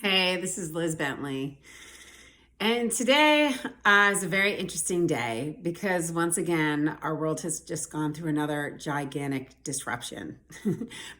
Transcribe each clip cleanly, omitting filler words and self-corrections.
Hey, this is Liz Bentley. And today is a very interesting day because once again, our world has just gone through another gigantic disruption.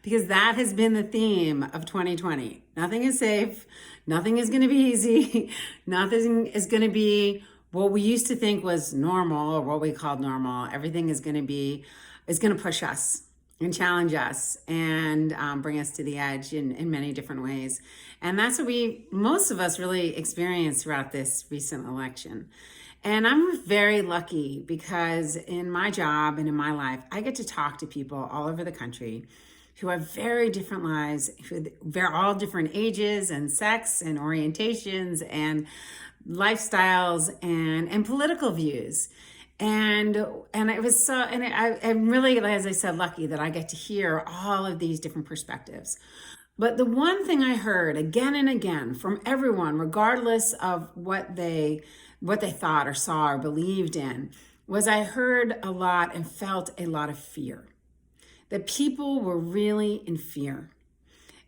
Because that has been the theme of 2020. Nothing is safe, nothing is going to be easy, nothing is going to be what we used to think was normal or what we called normal. Everything is going to push us and challenge us and bring us to the edge in many different ways. And that's what most of us really experienced throughout this recent election. And I'm very lucky because in my job and in my life, I get to talk to people all over the country who have very different lives, they're all different ages and sex and orientations and lifestyles and political views. And it was I'm really, as I said, lucky that I get to hear all of these different perspectives. But the one thing I heard again and again from everyone, regardless of what they thought or saw or believed in, was I heard a lot and felt a lot of fear. That people were really in fear.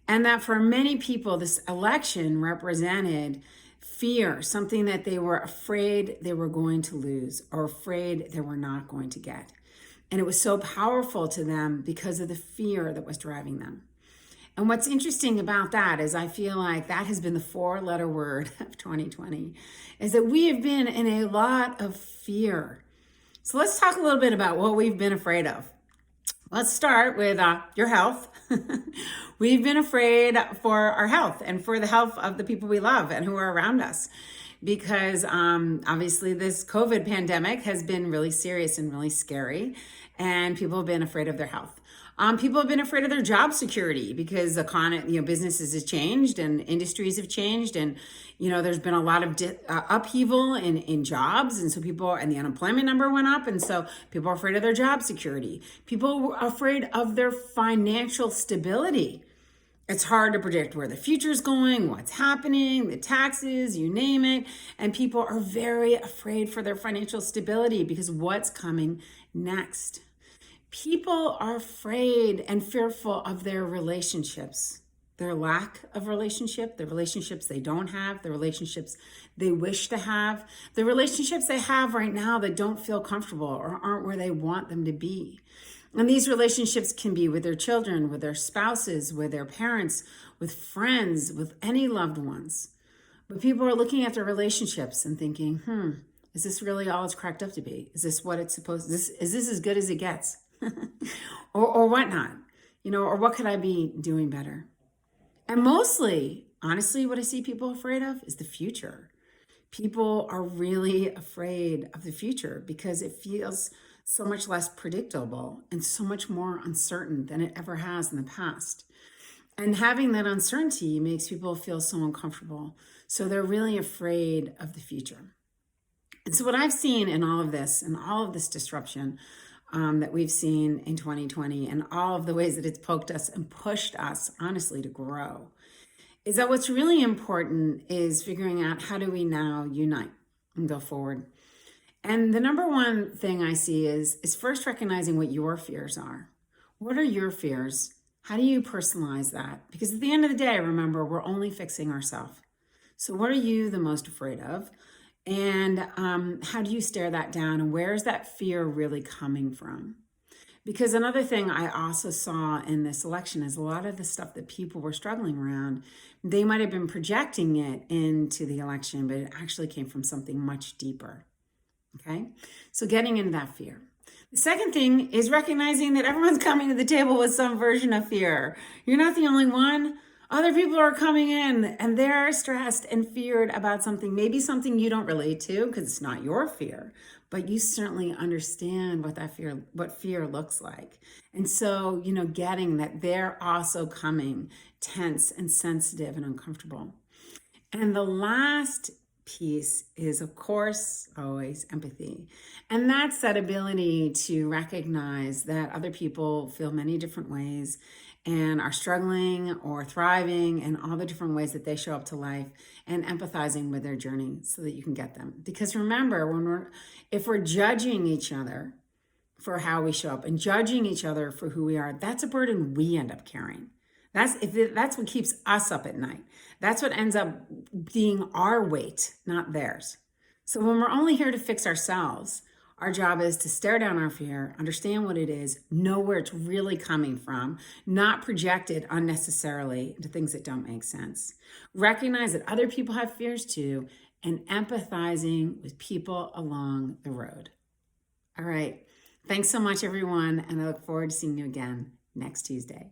And that for many people, this election represented fear, something that they were afraid they were going to lose or afraid they were not going to get. And it was so powerful to them because of the fear that was driving them. And what's interesting about that is I feel like that has been the four-letter word of 2020, is that we have been in a lot of fear. So let's talk a little bit about what we've been afraid of. Let's start with your health. We've been afraid for our health and for the health of the people we love and who are around us because obviously this COVID pandemic has been really serious and really scary, and people have been afraid of their health. People have been afraid of their job security because businesses have changed and industries have changed, and there's been a lot of upheaval in jobs, and so the unemployment number went up, and so people are afraid of their job security. People are afraid of their financial stability. It's hard to predict where the future is going, what's happening, the taxes, you name it, and people are very afraid for their financial stability because what's coming next. People are afraid and fearful of their relationships, their lack of relationship, the relationships they don't have, the relationships they wish to have, the relationships they have right now that don't feel comfortable or aren't where they want them to be. And these relationships can be with their children, with their spouses, with their parents, with friends, with any loved ones. But people are looking at their relationships and thinking, is this really all it's cracked up to be? Is this what it's supposed, is this as good as it gets? or whatnot, or what could I be doing better? And mostly, honestly, what I see people afraid of is the future. People are really afraid of the future because it feels so much less predictable and so much more uncertain than it ever has in the past. And having that uncertainty makes people feel so uncomfortable. So they're really afraid of the future. And so what I've seen in all of this and all of this disruption that we've seen in 2020 and all of the ways that it's poked us and pushed us, honestly, to grow, is that what's really important is figuring out how do we now unite and go forward. And the number one thing I see is first recognizing what your fears are. What are your fears? How do you personalize that? Because at the end of the day, remember, we're only fixing ourselves. So what are you the most afraid of? And how do you stare that down? And where is that fear really coming from? Because another thing I also saw in this election is a lot of the stuff that people were struggling around, they might have been projecting it into the election, but it actually came from something much deeper. Okay? So getting into that fear. The second thing is recognizing that everyone's coming to the table with some version of fear. You're not the only one. Other people are coming in and they're stressed and feared about something, maybe something you don't relate to because it's not your fear, but you certainly understand what fear looks like. And so, getting that they're also coming tense and sensitive and uncomfortable. And the last piece is, of course, always empathy. And that's that ability to recognize that other people feel many different ways and are struggling or thriving and all the different ways that they show up to life, and empathizing with their journey so that you can get them. Because remember, if we're judging each other for how we show up and judging each other for who we are, that's a burden we end up carrying. That's what keeps us up at night. That's what ends up being our weight, not theirs. So when we're only here to fix ourselves, our job is to stare down our fear, understand what it is, know where it's really coming from, not project it unnecessarily into things that don't make sense. Recognize that other people have fears too, and empathizing with people along the road. All right. Thanks so much, everyone. And I look forward to seeing you again next Tuesday.